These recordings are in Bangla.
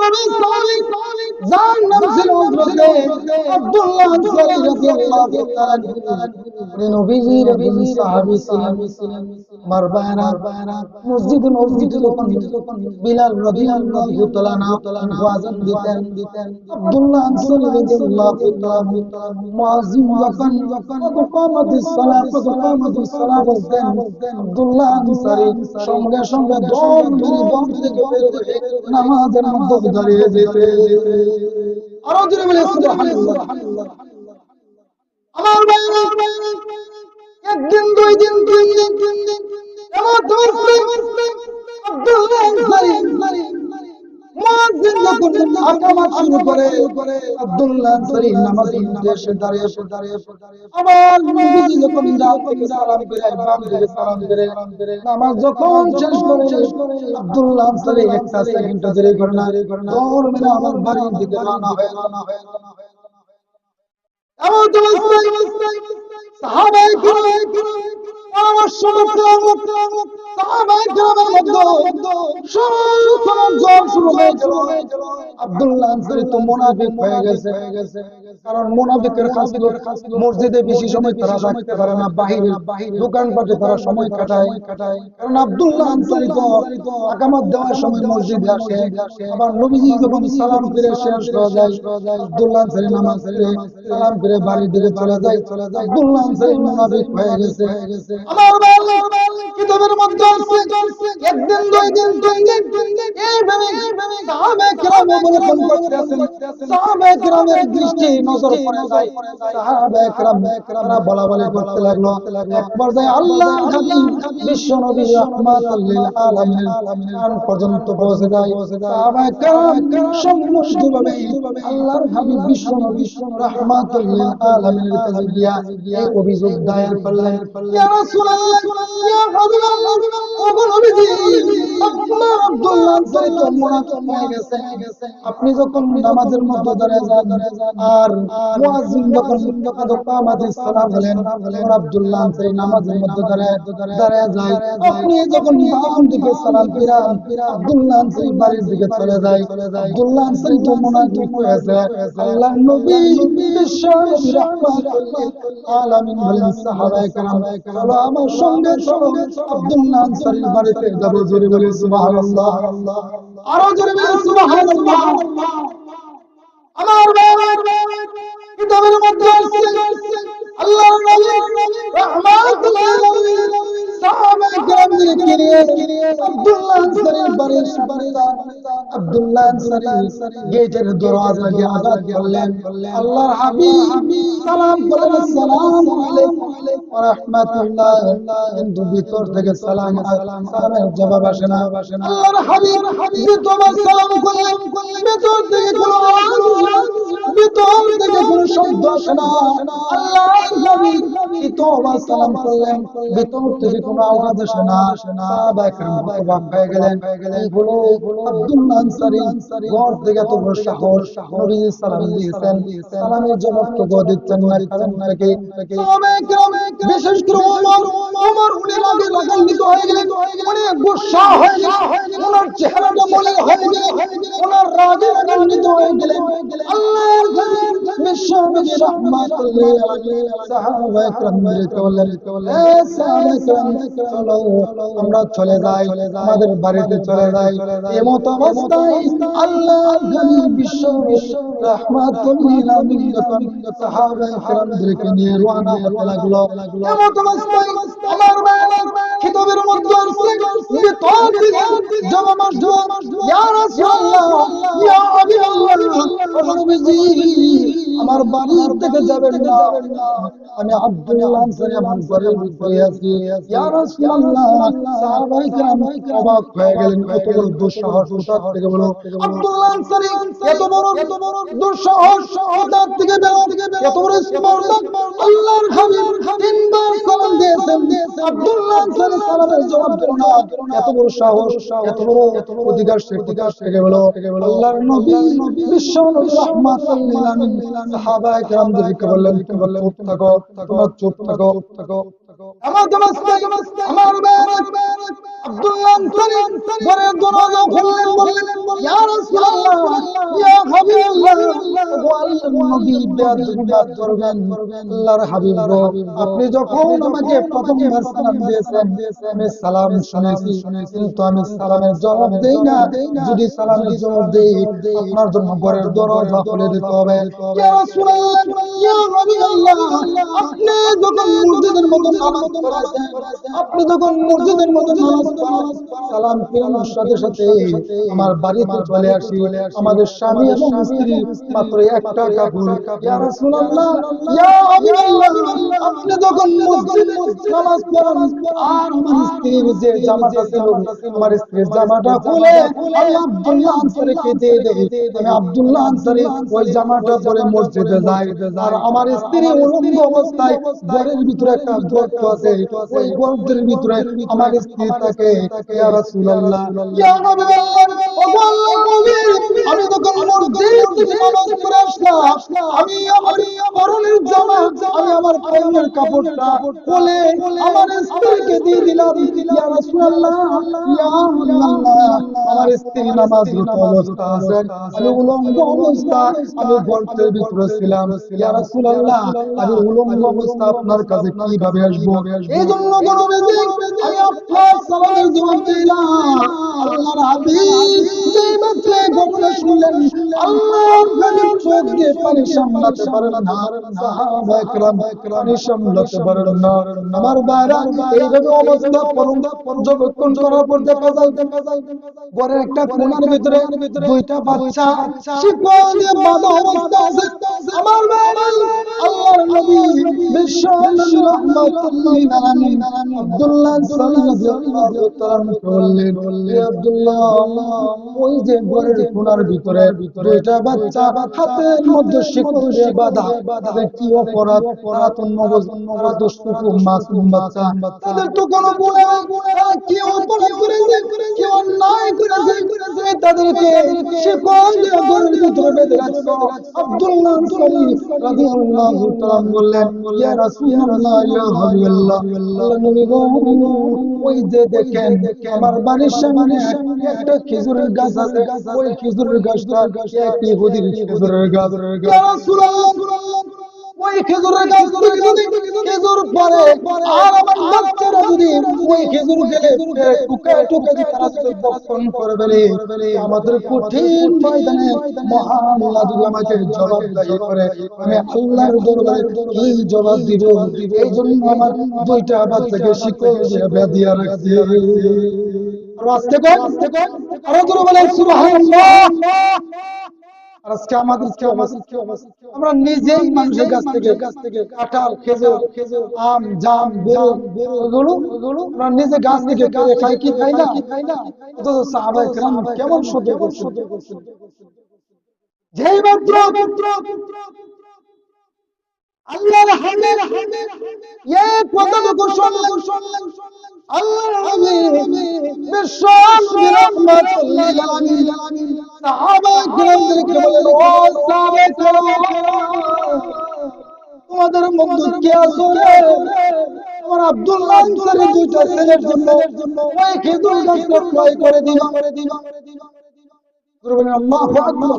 নবী যার নাম ছিল হযরতে আব্দুল্লাহ আনসারী রাদিয়াল্লাহু তাআলা নবীজির একজন সাহাবী ছিলেন। আমার ভাইরা মসজিদে নববীতে যখন বিলাল রাদিয়াল্লাহু তাআলা আযান দিতেন, আব্দুল্লাহ আনসারী রাদিয়াল্লাহু তাআলা মুয়াজ্জিন যখন ইকামাতিস সালাহ বলতেন, আব্দুল্লাহ আনসারী সঙ্গে সঙ্গে দম থেকে বের হয়ে নামাজের মধ্যে দাঁড়িয়ে যেতে। আরো জোরে বলে সুবহানাল্লাহ। আমার ভাইরা একদিন দুই দিন এমন আব্দুল্লাহ আনসারী মুয়াজ্জিন যখন ইকামত শুরু করে, আব্দুল্লাহ আনসারী নামাজের মধ্যে এসে দাঁড়িয়ে আবার নবীজি যখন ডাক থেকে সালাম করে বাম দিকে সালাম করে নামাজ যখন শেষ করে, আব্দুল্লাহ আনসারী একটা সেকেন্ড দেরি করে না, দৌড় মেরে আমার বাড়ির দিকে রওনা হয়ে এমন অবস্থায় সাহাবায়ে কিরাম পরামর্শ করলেন। সাহাবায়ে কিরামের মধ্যে সবার জ্বর শুরু হয়ে গেল। আব্দুল্লাহ আনসারী তো মুনাফিক হয়ে গেছে, কারণ মুনাফিকের খাসলত মসজিদে বেশি সময় তারা থাকতে পারে না, বাহিরে দোকানপাটে তারা সময় কাটায়। কারণ আব্দুল্লাহ আনসারী তো ইকামত দেওয়ার সময় মসজিদে আসে, আবার নবীজি যখন সালাম ফিরে শেষ হয়ে যায়, আব্দুল্লাহ আনসারী নামাজ পড়ে সালাম ফিরে বাড়ির দিকে চলে যায়। আব্দুল্লাহ আনসারী মুনাফিক হয়ে গেছে। আমার ভাই কিতাবের মধ্যে আছে একদিন দুই দিন এইভাবে সাহাবায়ে কিরাম অবলোকন করতেছেন। সাহাবায়ে কিরামের দৃষ্টি নজর পড়ে যায়। সাহাবায়ে কিরাম তারা বলাবলি করতে লাগলো। এক পর্যায়ে আল্লাহর হাবিব বিশ্ব নবী রাহমাতুল লিল আলামিন কান পর্যন্ত পৌঁছে যায়। সাহাবায়ে কিরাম সম্মুখভাবে আল্লাহর হাবিব বিশ্ব নবী রাহমাতুল লিল আলামিনের কাছে গিয়া এই অভিযোগ দায়ের করলেন, ইয়া রাসূলুল্লাহ, ইয়া হাবিবাল্লাহ, ওগো নবীজি, আপনার আব্দুল্লাহ আনসারী তো মুনাফিক হয়ে গেছে। আপনি যখন নামাজের মধ্যে দাঁড়িয়ে যান আর মুয়াজ্জিন যখন ইকামাতিস সালাহ বলেন, আব্দুল্লাহ আনসারী নামাজের মধ্যে দাঁড়িয়ে যায়। আপনি যখন বাম দিকে সালাম ফিরান, আব্দুল্লাহ আনসারী বাড়ির দিকে চলে যায়। আব্দুল্লাহ আনসারী তো মুনাফিক হয়েছে। আল্লাহর নবী বিশ্ব নবী রাহমাতুল লিল আলামিন বলেন, সাহাবায়ে কেরাম চলো আমার সঙ্গে চলো, আব্দুল্লাহ আনসারীর বাড়িতে যাব। জোরে বলে সুবহানাল্লাহ, আরো জোরে বলে সুবহানাল্লাহ। আমার বাবা কিতাবের মধ্যে আছে আল্লাহর নবী রাহমাতুল লিল আলামিন সাহাবায়ে কেরামদেরকে নিয়ে আব্দুল্লাহ আনসারীর বাড়ির আব্দুল্লাহ আনসারী গেটের দরজা দিয়ে আজাদ করলেন। আল্লাহর হাবিব সালাম বলেন, আসসালামু আলাইকুম ওয়া রাহমাতুল্লাহ, কিন্তু ভিতর থেকে সালামের জবাব আসে না। আল্লাহর হাবিব ভিতর সালাম করলেন, ভিতর থেকে কোনো আওয়াজ আসে না, ভিতর থেকে কোনো শব্দ আসে না। আল্লাহর হাবিব ভিতর সালাম করলেন, ভিতর থেকে কোনো আওয়াজ আসে না। সাহাবায়ে কেরাম অবাক হয়ে গেলেন, এইগুলো আব্দুল্লাহ আনসারী ঘর থেকে এত বড় সাহস, নবীজি সালাম দিয়েছেন, সালামের জবাব তো দিচ্ছেন না, কারণ নাকি সাহাবায়ে কেরাম বিশেষ করে ওমর উনি রাগান্বিত হয়ে গেলেন, উনি গুসা হয়ে গেলেন, ওনার চেহারাটা মলিন হয়ে গেল, ওনার রাগে রাগান্বিত হয়ে গেলেন। আল্লাহর হাবিব বিশ্ব নবী রাহমাতুল লিল আলামিন সাহাবায়ে কেরামদেরকে বললেন, এ সাহাবায়ে কেরাম চলো আমরা চলে যাই, আমাদের বাড়িতে চলে যাই। এমত অবস্থায় আল্লাহর হাবিব বিশ্ব রাহমাতুল লিল আলামিন যখন সাহাবায়ে কেরামদেরকে নিয়ে রওনা হতে লাগলো, এমত অবস্থায় আমার ভাইরা কিতাবের মধ্যে আছে ভিতর থেকে জবাব আসলো, ইয়া রাসূলুল্লাহ, ইয়া হাবিবাল্লাহ, নবীজি আমার বাড়ি থেকে যাবেন না, আমি আব্দুল্লাহ আনসারী আমার ঘরের ভিতরে আছি। ইয়া রাসূলুল্লাহ, সাহাবায়ে কেরাম অবাক হয়ে গেলেন, কত বড় দুঃসাহস কোথা থেকে বলো আব্দুল্লাহ আনসারী, এত বড় দুঃসাহস কোথা থেকে বেরো, এত বড় স্পর্ধা। আল্লাহর হাবিব তিনবার সালাম দিয়েছেন, আব্দুল্লাহ আনসারী সালামের জবাব দিল না। এত বড় সাহস, এত বড় অধিকার থেকে বলো আল্লাহর নবী বিশ্ব নবী রাহমাতুল লিল আলামিন সাহাবায়ে কেরামদেরকে বললেন, চুপ থাকো, তোমরা চুপ থাকো। আমার আব্দুল্লাহ আনসারী ঘরের দরজা খুললেন, বললেন, ইয়া রাসূলুল্লাহ, হাবিবাল্লাহ ও আল্লাহর নবী বেয়াদবি মাফ করবেন আল্লাহর হাবিব গো আপনি যখন আমাকে প্রথমবার সালাম দিয়েছেন আমি সালাম শুনেছি কিন্তু আমি সালামের জবাব দেই না যদি সালামের জবাব দেই আপনার জন্য ঘরের দরজা খুলে দিতে হবে ইয়া রাসূলুল্লাহ ইয়া হাবিবাল্লাহ আপনি যখন মসজিদের মতো নামাজ পড়াছেন আপনি যখন মসজিদের মতো নামাজ পড়ান সালাম ফিরানোর সাথে সাথে আমার বাড়িতে চলে আসি আমাদের স্বামী এবং স্ত্রী মাত্র একটা কাপড় ইয়া রাসূলুল্লাহ ইয়া হাবিবাল্লাহ আপনি যখন মসজিদে নামাজ পড়ান আর আমার স্ত্রীর যে জামাটা ছিল আমার স্ত্রীর জামাটা খুলে আমি আব্দুল্লাহ আনসারীকে দিয়ে দেই আমি আব্দুল্লাহ আনসারী ওই জামাটা পরে মসজিদে যাই আর আমার স্ত্রী উলঙ্গ অবস্থায় ঘরের ভিতরে একটা গর্ত আছে ওই গর্তের ভিতরে আমার স্ত্রী থাকে ইয়া রাসূলুল্লাহ ইয়া হাবিবাল্লাহ ওগো আল্লাহর নবী আমি যখন মসজিদ থেকে নামাজ পড়ে আসলাম আমি আমার পরনের জামা আমি আমার পরনের কাপড়টা খুলে আমার স্ত্রীকে দিয়ে দিলাম ইয়া রাসূলুল্লাহ ইয়া হাবিবাল্লাহ আমার স্ত্রী নামাজরত অবস্থা আছে আমি উলঙ্গ অবস্থা আমি গর্তের ভিতরে ছিলাম ইয়া রাসূলুল্লাহ আমি উলঙ্গ অবস্থা আপনার কাছে কিভাবে আসবো এইজন্য গরবে আমি আপনার সালামের জবাব দিলাম আল্লাহর হাবিব যেই মাত্র ঘটনা শুনলেন আল্লাহর হাবিব চোখ দিয়ে পানি সামলাতে পারেন না সাহাবা একরাম পানি সামলাতে পারেন না আমার ভাইরা এইভাবে অবস্থা পর্যবেক্ষণ করার পর দেখা যায় ঘরের একটা কোণার ভিতরে দুইটা বাচ্চা শিকল দিয়ে বাঁধা অবস্থা আছে আমার ভাইরা আল্লাহর নবী বিশ্ব নবী রাহমাতুল্লাহ আলামিন আব্দুল্লাহ রাদিয়াল্লাহু তাআলা বললেন হে আব্দুল্লাহ ওই যে ঘরের কোণার ভিতরে দুইটা বাচ্চা হাতের মধ্যে শিকল দিয়ে বাঁধা তাদের কি অপরাধ পুরাতন নবজন্মরা দুষ্টু মাসুম বাচ্চা তাদের তো কোনো গুনাহ নাই কি অপরাধ করেছে কি অন্যায় করেছে তাদেরকে শিকল দিয়ে ঘরের ভিতরে বেঁধে রাখছো আব্দুল্লাহ আনসারী রাদিয়াল্লাহু তাআলা বললেন ইয়া রাসূলুল্লাহ ইয়া হাবিবাল্লাহ আল্লাহর নবী গো ওই যে দেখেন আমার বাড়ির সামনে একটা খেজুরের গাছ আছে ওই খেজুরের গাছটা এক ইহুদির খেজুরের গাছ ইয়া রাসূলুল্লাহ ওই খেজুরের গাছ থেকে যদি খেজুর পড়ে আর আমার বাচ্চারা যদি ওই খেজুর খেলে টুকায় টুকায় তারা যদি বক্ষণ করে ফেলে আমাদের কঠিন ময়দানে মহান আল্লাহ যদি আমাকে জবাবদাহি করে আমি আল্লাহর দরবারে কি জবাব দিব এই জন্য আমার দুইটা বাচ্চাকে শিকল দিয়ে বেঁধিয়ে রাখছি আস্তে কর আরো জোরে বলেন সুবহানাল্লাহ আজকে আমাদের কি অবস্থা আমরা নিজেই মানুষের কাছ থেকে কাঁঠাল খেজুর আম জাম বেরো এগুলো আমরা নিজে গাছ থেকে খাই কি খাই না অথচ সাহাবায়ে কেরাম কেমন সহ্য করছেন যেই মাত্র আল্লাহর হাবিব এই কথা যখন শুনলেন আল্লাহর হাবিব বিশ্ব নবী রাহমাতুল লিল আলামিন সাহাবায়ে কেরামদেরকে বলেন ও সাহাবায়ে কেরাম তোমাদের মধ্যে কে আছে আমার আব্দুল্লাহ আনসারী দুইটা ছেলের জন্য ওই খেজুর গাছটা ক্রয় করে দিলাম বলেন আল্লাহু আকবার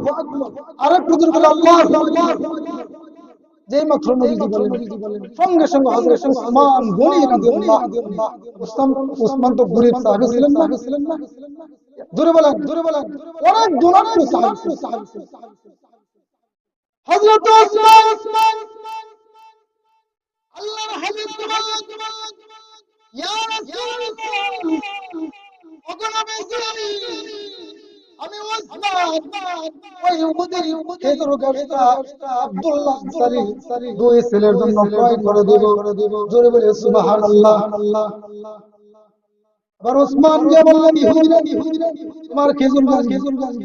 আরেকটু জোরে বলেন আল্লাহু আকবার যেই মাত্র নবীজি বলেন সঙ্গে সঙ্গে হযরত উসমান গনি রাদিয়াল্লাহু উসমান তো গরিব সাহাবী ছিলেন না জোরে বলেন অনেক দুরন্ত সাহাবী হযরত উসমান আল্লাহর হাবিব বলেন ইয়া রাসূলুল্লাহ ওগো নবীজি আমি উসমান ওই ইহুদির খেজুর গাছটা আব্দুল্লাহ আনসারী দুই ছেলের জন্য ক্রয় করে দেব জোরে বলে সুবহানাল্লাহ আবার উসমান কে বললেন ইহুদিরা তোমার খেজুর গাছ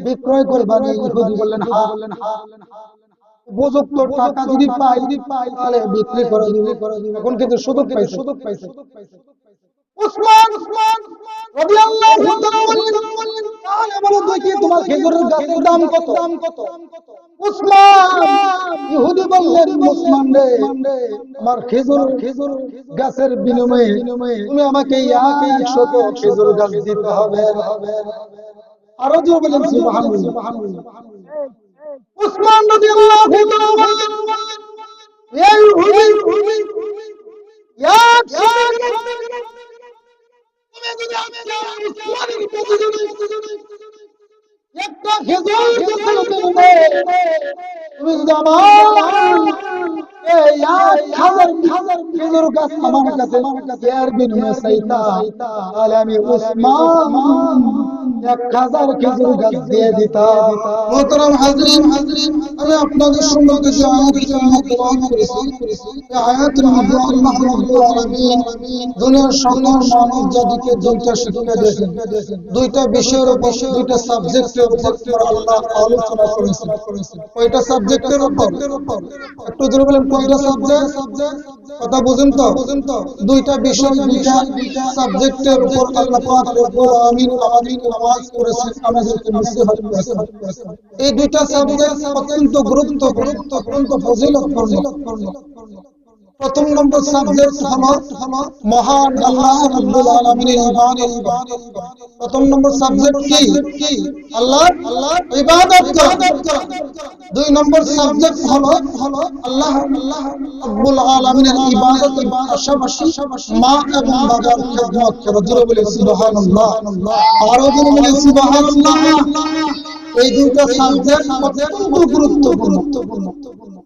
বিক্রয় করবা না ইহুদি বললেন হ্যাঁ উপযুক্ত টাকা যদি পাই তাহলে বিক্রি করে দিব এখন কিন্তু সুযোগ পাইছে উসমান রাদিয়াল্লাহু তাআলা বললেন তাহলে বলো দেখি তোমার খেজুরের গাছের দাম কত উসমান ইহুদি বললেন উসমান রে আমার খেজুর গাছের বিনিময়ে তুমি আমাকে 100 খেজুর গাছ দিতে হবে আরো জোরে বলেন সুবহানাল্লাহ উসমান রাদিয়াল্লাহু তাআলা বললেন, এই হুজুর ইয়া তুমি যদি আজকে উসমানের প্রতিযোগী একটা খেজুর গাছের জন্য তুমি যদি আমার এই 1000 খেজুর গাছ আমার কাছে এর বিনিময়ে চাইতা, তাহলে আমি উসমান 1000 খেজুর গাছ দিয়ে দিতাম। মোহতারাম হাজরিন, আমি আপনাদের সম্মুখে যে আয়াতের তেলাওয়াত করেছি, এই আয়াতের মধ্যে আল্লাহ রাব্বুল আলামিন দুনিয়ার সকল মানব জাতিকে দুইটা শিক্ষা দিয়েছেন, দুইটা বিষয়ের উপর, দুইটা সাবজেক্টের উপর আল্লাহ আলোচনা করেছেন। কয়টা সাবজেক্টের উপর? একটু জোরে বলেন, কয়টা সাবজেক্ট? কথা বুঝেন তো? দুইটা বিষয়, দুইটা সাবজেক্টের উপর আল্লাহ পাক রব্বুল আলামিন আমাদের নামাজ করেছেন, আমাদেরকে নসিহত করেছেন। এই দুইটা সাবজেক্ট অত্যন্ত গুরুত্বপূর্ণ, ফজিলতপূর্ণ। প্রথম নম্বর সাবজেক্ট হলো মহান আল্লাহ রাব্বুল আলামিনের ইবাদত। প্রথম নম্বর সাবজেক্ট কি? আল্লাহর ইবাদত করা। দুই নম্বর সাবজেক্ট হলো আল্লাহ রাব্বুল আলামিনের ইবাদতের পাশাপাশি মা এবং বাবার খিদমত করা। জোরে বলে সুবহানাল্লাহ, আরো জোরে বলে সুবহানাল্লাহ। এই দুইটা সাবজেক্ট অত্যন্ত গুরুত্বপূর্ণ,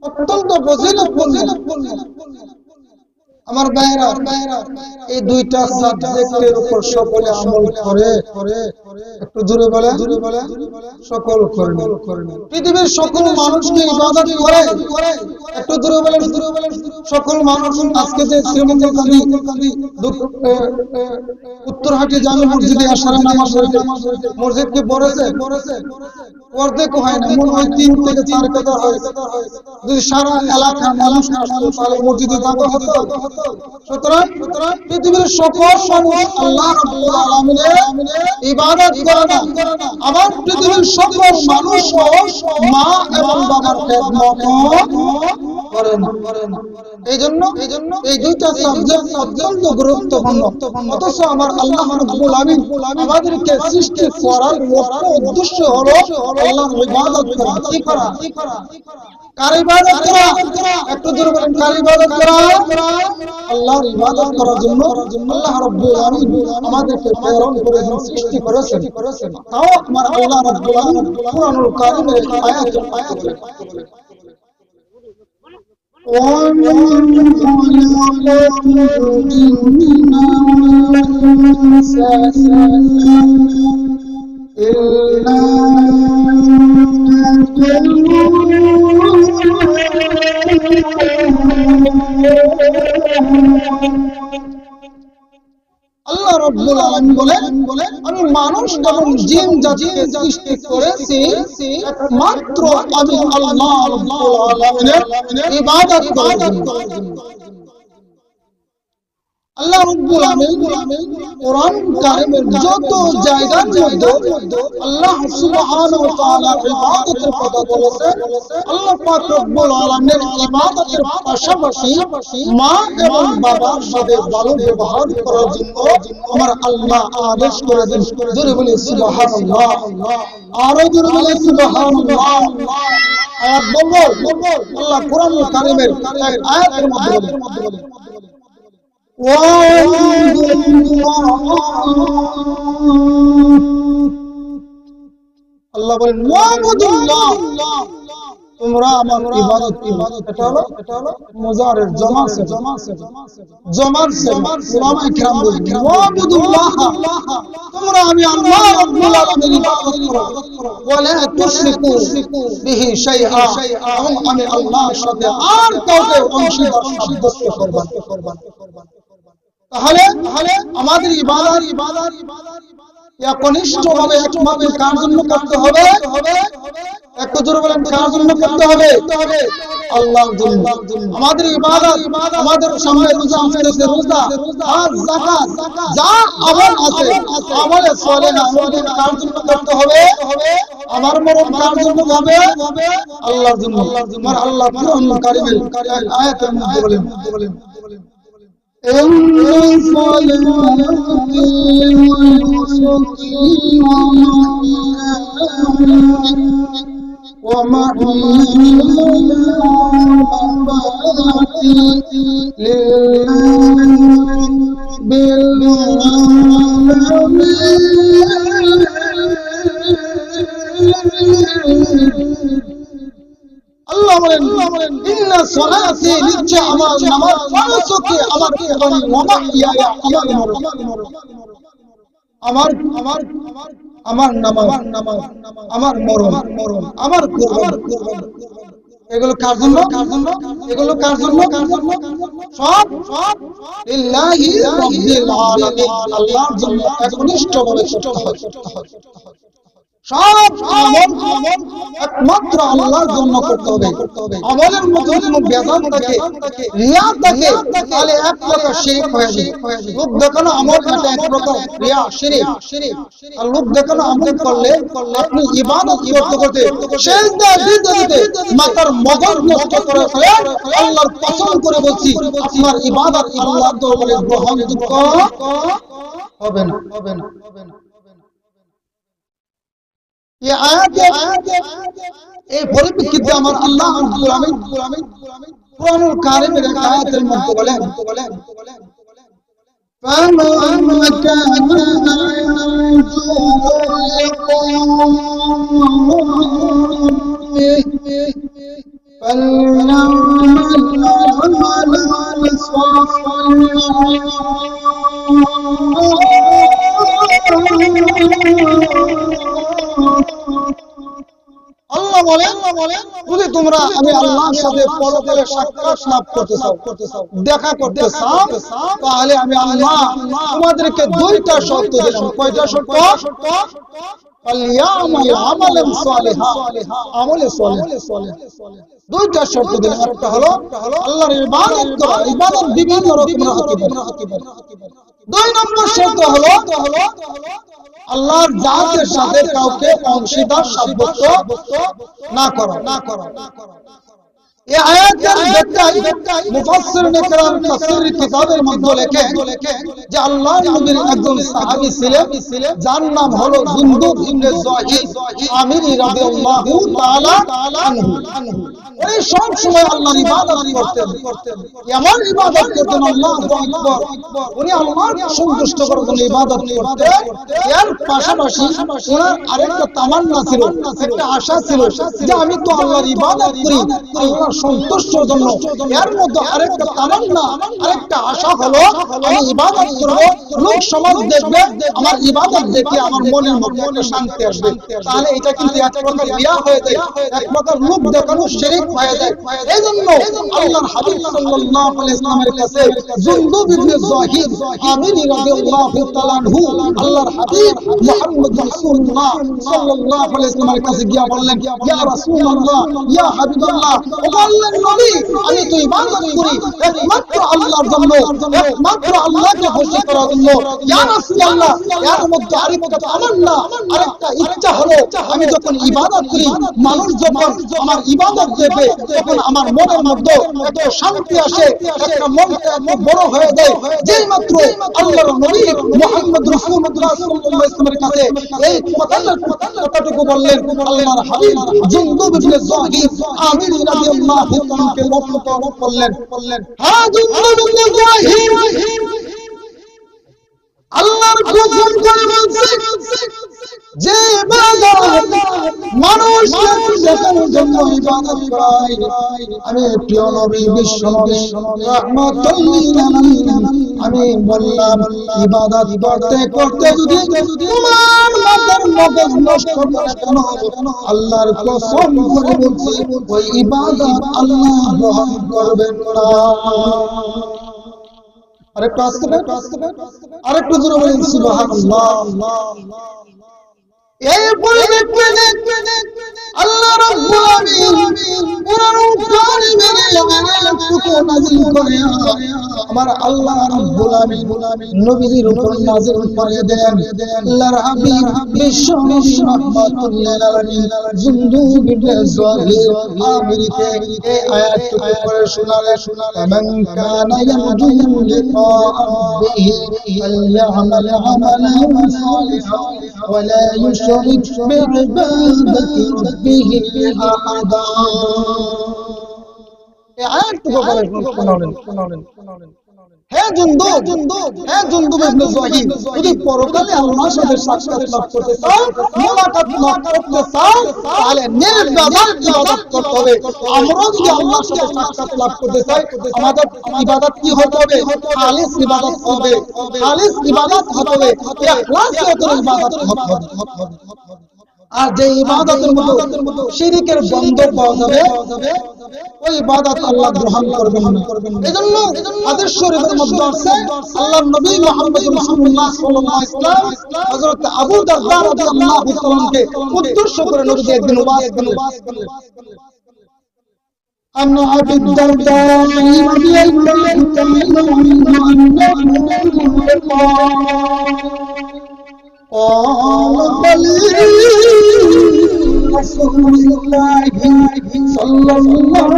অত্যন্ত ফজিলতপূর্ণ। আমার ভাইরা, এই দুইটা সাবজেক্টের উপর সকলে আমল করে, একটু জোরে বলে সকল করে। পৃথিবীর সকল মানুষকে ইবাদত করে, একটু জোরে বলেন সকল মানুষ। আজকে যে শ্রীমঙ্গল গান্ধী উত্তরহাটি জামে মসজিদে আসার নামাজ হয়েছে, মসজিদকে পড়েছে অর্ধেক হয় না, মনে হয় 3 থেকে 4 কথা হয়েছে। যদি সারা এলাকার মানুষ আসতো তাহলে মসজিদে যাওয়া হতো। সুতরাং পৃথিবীর সকল মানুষ আল্লাহ রাব্বুল আলামিনের ইবাদত করে না, আবার পৃথিবীর সকল মানুষ মা এবং বাবার খিদমত করে না। এইজন্য এই দুইটা সাবজেক্ট অত্যন্ত গুরুত্বপূর্ণ। অথচ আমার আল্লাহ রাব্বুল আলামিন আমাদেরকে সৃষ্টি করার উদ্দেশ্য হলো আল্লাহর ইবাদত করা। কি করা? কার ইবাদত করা? একটু জোরে বলেন, কার ইবাদত করা? আল্লাহর ইবাদত করার জন্য আল্লাহ রাব্বুল আলামিন আমাদেরকে প্রেরণ করেছেন, সৃষ্টি করেছেন। তাও আমার আল্লাহ রাব্বুল আলামিন কুরআনুল কারীমের আয়াতে وَمَا خَلَقْتُ الْجِنَّ وَالْإِنسَ إِلَّا আল্লাহ রাব্বুল আলামিন বলেন, আমি মানুষ এবং জিন জাতিকে সৃষ্টি করেছি একমাত্র আমি আল্লাহ রাব্বুল আলামিনের ইবাদত করার জন্য। আল্লাহ রাব্বুল আলামিন কোরআন কারীমের যত জায়গার মধ্যে আল্লাহ সুবহানাহু ওয়া তাআলা ইবাদতের কথা বলেছেন, আল্লাহ পাক রব্বুল আলামিনের ইবাদতের পাশাপাশি মা এবং বাবার সাথে ভালো ব্যবহার করার জন্য আমার আল্লাহ আদেশ করেছেন। জোরে বলি সুবহানাল্লাহ, আরো জোরে বলি সুবহানাল্লাহ। আয়াত বলবো, আল্লাহ কোরআনুল কারীমের এক আয়াতের মধ্যে বলেন, আল্লাহ বলেন ওয়াবুদুল্লাহ, তোমরা আমার ইবাদত। এটা হলো মুজারের জমার সে উলামায়ে কিরাম বলেন ওয়াবুদুল্লাহ, তোমরা আমি আল্লাহ রাব্বুল আলামিনের ইবাদত করো, ওয়ালা তুশরিকু বিহি শাইআ, এবং আমি আল্লাহর সাথে আর কাউকে অংশীদার সাব্যস্ত করব না। তাহলে আমাদের ইবাদত একনিষ্ঠভাবে একমাত্র কার জন্য করতে হবে? একটু জোরে বলেন, কার জন্য করতে হবে? আল্লাহর জন্য। আমাদের ইবাদত, আমাদের সামনে রোজা আসতেছে, রোজা আর যাকাত, যা আমল আছে, আমলে সালেহ আমাদের কার জন্য করতে হবে? আমার মরণ কার জন্য হবে? আল্লাহর জন্য। আমার আল্লাহ কোরআনুল কারীমের আয়াতের মধ্যে বলেন, إن صلاتي ونسكي ومحياي আল্লাহ বলেন ইন্না সলাতি নিশ্চয় আমার নামাজ ফরজকে আমার কুরবানি ওয়া মাহইয়ায়া আমার নামাজ আমার মরণ আমার কুরবানি এগুলো কার জন্য এগুলো কার জন্য সব লিল্লাহি রাব্বিল আলামিন আল্লাহর জন্য একনিষ্ঠভাবে করতে হয় সব আমল একমাত্র আল্লাহর জন্য করতে হবে আমলের মধ্যে কোনো বেজাল থাকে রিয়া থাকে তাহলে এক প্রকার শিরক হয়ে যায় লোক দেখানো আমল এটা এক প্রকার রিয়া শিরক আর লোক দেখানো আমল করলে আপনি ইবাদত করতে সিজদা দিতে মাথার মগজ নষ্ট করে ফেলে আল্লাহর কসম করে বলছি আপনার ইবাদত আল্লাহর দরবারে গ্রহণযোগ্য হবে না ये आयत এই পরিপ্রেক্ষিতে আমার আল্লাহ রাব্বুল আলামিন কুরআনুল কারীমের এক আয়াতের মধ্যে বলেন فَمَنْ كَانَ আল্লাহ বলেন যদি তোমরা আমি আল্লাহর সাথে পরকালে সাক্ষাৎ লাভ করতে চাও দেখা করতে চাও তাহলে আমি আল্লাহ তোমাদেরকে দুইটা শর্ত দিলাম কয়টা শর্ত ফালিয়ামাল আমালান সালিহা আমলে সালিহ দুইটা শর্ত দিলাম একটা হলো আল্লাহর ইবাদত করা ইবাদত বিভিন্ন রকমের হতে পারে দুই নম্বর শর্ত হলো আল্লাহর জাতের সাথে কাউকে অংশীদার সাব্যস্ত না করা এই আয়াতের ব্যাখ্যায় মুফাসসিরিনে কেরাম তাফসীরের কিতাবের মধ্যে লেখেন যে আল্লাহর নবীর একজন সাহাবী ছিলেন যার নাম হলো জুনদুব ইবনে যাহিদ আমিরি রাদিয়াল্লাহু তাআলা আনহু উনি সব সময় আল্লাহর ইবাদত করতেন এমন ইবাদত করতেন আল্লাহু আকবার উনি আল্লাহকে সন্তুষ্ট করার জন্য ইবাদত করতেন এর পাশাপাশি ওনার আরেকটা তামান্না ছিল একটা আশা ছিল যে আমি তো আল্লাহর ইবাদত করি আল্লাহর সন্তুষ্টির জন্য এর মধ্যে আরেকটা তামান্না আরেকটা আশা হলো আমি ইবাদত করব লোক সমাজ দেখবে আমার ইবাদত দেখে আমার মনের মধ্যে একটা শান্তি আসবে তাহলে এটা কিন্তু এক প্রকার রিয়া হয়ে যায় এক প্রকার লোক দেখানো শিরক হয়ে যায় এইজন্য আল্লাহর হাবিব সাল্লাল্লাহু আলাইহি ওয়াসাল্লামের কাছে জুনদুব ইবনে যাহিদ আমিরি রাদিয়াল্লাহু তাআলা আনহু আল্লাহর হাবিব মুহাম্মদ রাসূলুল্লাহ সাল্লাল্লাহু আলাইহি ওয়াসাল্লামের কাছে গিয়া বললেন ইয়া রাসূলুল্লাহ ইয়া হাবিবাল্লাহ ও আল্লাহর নবী আমি তো ইবাদত করি একমাত্র আল্লাহর জন্য একমাত্র আল্লাহকে খুশি করার জন্য ইয়া রাসূলুল্লাহ এর মধ্যে আরেকটা তামান্না আরেকটা ইচ্ছা হলো আমি যখন ইবাদত করি মানুষ যখন আমার ইবাদত দেখে তখন আমার মনের মধ্যে একটা শান্তি আসে একটা মনটা একটু বড় হয়ে যায় যেই মাত্র আল্লাহর নবী মুহাম্মদ রাসূলুল্লাহ সাল্লাল্লাহু আলাইহি ওয়াসাল্লামের কাছে এই কথাটুকু বললেন আল্লাহর হাবিব জুনদুব ইবনে যাহিদ আমিরি রাদিয়াল্লাহু তাআলাকে লক্ষ্য করলেন হ্যাঁ জুনদুব ইবনে যাহিদ আল্লাহর কসম করে বলছে যে ইবাদত মানুষকে দেখানোর জন্য ইবাদত করাই আমি প্রিয় নবী বিশ্ব নবী রাহমাতুল লিল আলামিন আমি বললাম ইবাদত করতে করতে যদি তোমার মাথার মগজ নষ্ট করে কেন আল্লাহর কসম করে বলছি ওই ইবাদত আল্লাহ গ্রহণ করবেন না আরেকটু আসতে আরেকটু জোরে বলেন সুবহানাল্লাহ এই পরিপ্রেক্ষিতে আল্লাহ রাব্বুল আলামিন কুরআনুল কারীমের আয়াতটুকু নাযিল করে আমার আল্লাহ রাব্বুল আলামিন নবীর উপর নাযিল করে দেন। আল্লাহর হাবিব বিশ্ব নবী রাহমাতুল লিল আলামিন জুনদুব ইবনে যাহির আমিরিকে এই আয়াতটুকু পড়ে শোনালেন। মান কানা ইয়ারজু লিকা রাব্বিহি ফালইআমাল আমালান সালিহান ওয়া লা ইউশরিক বিইবাদাতি রাব্বিহি আহাদা। এই আয়াতটুকু পড়ে শোনালেন। হে জুনদুব ইবনে যাহির, যদি পরকালে আল্লাহর সাথে সাক্ষাৎ লাভ করতে চাও, মুলাকাত লাভ করতে চাও, তাহলে নির্বাদাত ইবাদত করতে হবে। আমরা যদি আল্লাহর সাথে সাক্ষাৎ লাভ করতে চাই, আমাদের ইবাদত কি হতে হবে? খালিস ইবাদত হবে, খালিস ইবাদত হবে, ইখলাসিয়তের ইবাদত হবে। আর যে ইবাদতের মধ্যে শিরকের গন্ধ পাওয়া যাবে, ওই ইবাদত আল্লাহ গ্রহণ করবেন না। এজন্য হাদিস শরীফের মধ্যে আছে আল্লাহর নবী মুহাম্মদ রাসূলুল্লাহ সাল্লাল্লাহু আলাইহি ওয়াসাল্লাম হযরত আবু দারদা রাদিয়াল্লাহু তাআলা কে উদ্দেশ্য করে নবী একদিন ওয়াজ করলেন। عن أبي الدرداء رضي الله تعالى عنه قال رسول الله صلى الله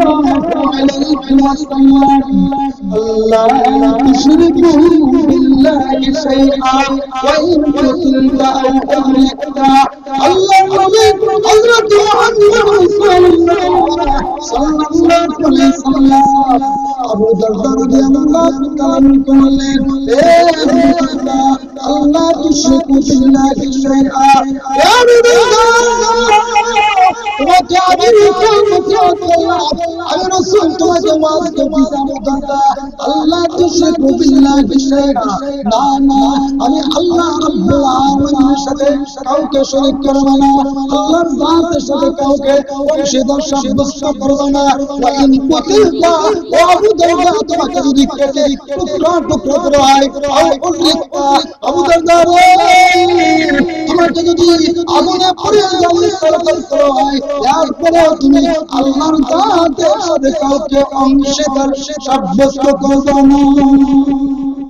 عليه وسلم لا تشركوا بالله شيئا وإن قتلت أو أهلكت. الله حضرت محمد رسول الله صلى الله عليه وسلم أبو الدرداء رضي الله تعالى عنه الله تشركوا بالله شيئا يا أبو তোমাকে আমি রাসূল তোমাকে ওয়াজ করতেছি আবু দারদা, আল্লাহ তুশরিকু বিল্লাহি শাইআ, না না আমি আল্লাহ রাব্বুল আলামিনের সাথে কাউকে শরীক করব না, আল্লাহর জাতের সাথে কাউকে অংশীদার সাব্যস্ত করব না। ওয়া ইন কুতিলতা, ও আবু দারদা তোমাকে যদি কেটে টুকরা টুকরা করা হয়, আও উল্লিকা, আবু দারদা তোমাকে যদি আগুনে পুড়িয়ে জ্বালিয়ে সরকার করা হয়, এরপরে তুমি আল্লাহর জাতের সাথে কাউকে অংশীদার সাব্যস্ত করবে না।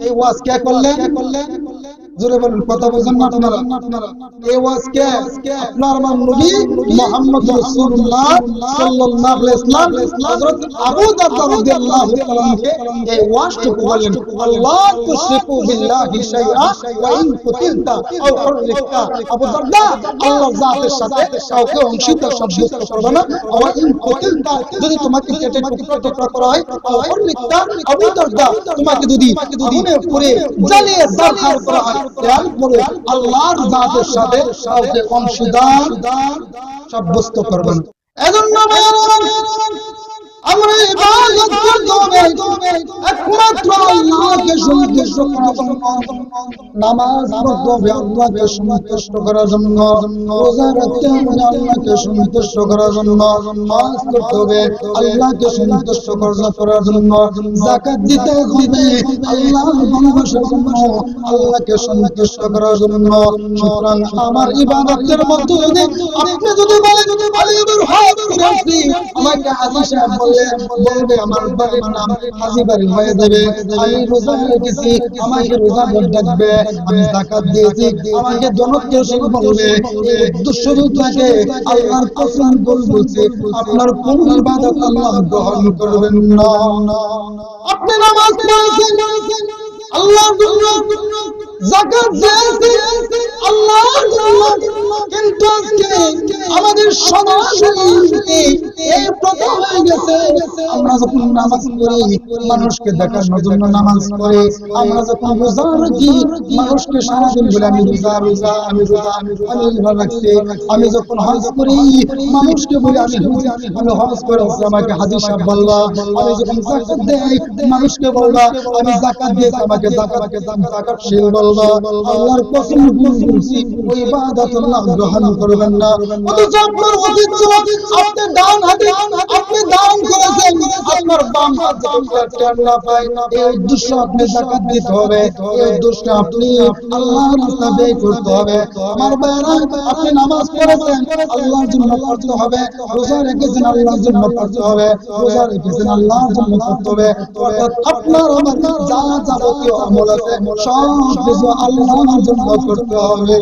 এই ওয়াজ কে করলেন? জোরে বলুন, কথা বুঝেন না আপনারা? এই ওয়াজ কে? আপনার আমার নবী মুহাম্মদ রাসূলুল্লাহ সাল্লাল্লাহু আলাইহি ওয়াসাল্লাম হযরত আবু দারদা রাদিয়াল্লাহু তাআলা কে এই ওয়াজটুকু বলেন, আল্লাহ তুশরিকু বিল্লাহি শাইআ ওয়া ইন কুতিলতা আও হুররিকতা। আবু দারদা আল্লাহর জাতের সাথে কাউকে অংশীদার সাব্যস্ত করবে না। ওয়া ইন কুতিলতা, যদি তোমাকে কেটে টুকরা টুকরা করা হয়, আও হুররিকতা, আবু দারদা তোমাকে যদি আগুনে পুড়ে জ্বালিয়ে সারখার করা হয়, এরপরে আল্লাহর জাতের সাথে কাউকে অংশীদার সাব্যস্ত করবেন। এজন্য আমরা ইবাদত করতে হবে একমাত্র আল্লাহকে সন্তুষ্ট করার জন্য, নামাজ পড়তে হবে আল্লাহকে সন্তুষ্ট করার জন্য, রোজা রাখতে হবে আল্লাহকে সন্তুষ্ট করার জন্য, নামাজ পড়তে হবে আল্লাহকে সন্তুষ্ট করার জন্য, যাকাত দিতে হবে আল্লাহর ভালোবাসার জন্য, আল্লাহকে সন্তুষ্ট করার জন্য। সুতরাং আমার ইবাদতের মধ্যে যদি আপনি যদি বলেন আমি আমার হক করেছি, আমাকে হাজী সাহেব বলবে আমার বাড়ির নাম হাজী বাড়ি হয়ে যাবে, আমি রোজা রেখেছি আমাকে রোজা ডাকবে, আমি যাকাত দিয়েছি আমাকে জনপ্রিয় বলবে, এই উদ্দেশ্য থাকে আল্লাহর কসম বলছি আপনার কোন ইবাদত আল্লাহ গ্রহণ করবেন না। আপনি নামাজ পড়েছেন আল্লাহর জন্য, যাকাত দিয়েছেন আল্লাহর জন্য, কিন্তু আজকে আমাদের সমাজে এই প্রথা হয়ে গেছে আমরা যখন নামাজ পড়ি মানুষকে দেখানোর জন্য নামাজ পড়ি, আমরা যখন রোজা রাখি মানুষকে সারাদিন বলে আমি রোজা রাখছি, আমি যখন হজ করি মানুষকে বলি আমি হজ করেছি আমাকে হাজী সাহেব বলবা, আমি যখন যাকাত দেই মানুষকে বলবা আমি যাকাত দিয়েছি আমাকে যাকাত শিল বলবা। আল্লাহর কসম বলছি ওই ইবাদত আল্লাহ গ্রহণ করবেন না। অথচ আপনার উচিত ছিল আপনি ডান হাত হাতে আপনি দান করেছেন, আপনার বাম হাতে টুকরা টের না পায়, এই উদ্দেশ্য আপনি যাকাত দিতে হবে, এই উদ্দেশ্য আপনি আল্লাহর রাস্তায় ব্যয় করতে হবে। আমার ভাইরা, আপনি নামাজ পড়েছেন আল্লাহর জন্য পড়তে হবে, রোজা রেখেছেন আল্লাহর জন্য পড়তে হবে, রোজা রেখেছেন আল্লাহর জন্য পড়তে হবে। অর্থাৎ আপনার আমার যা যাবতীয় আমল আছে সব কিছু আল্লাহর জন্য করতে হবে।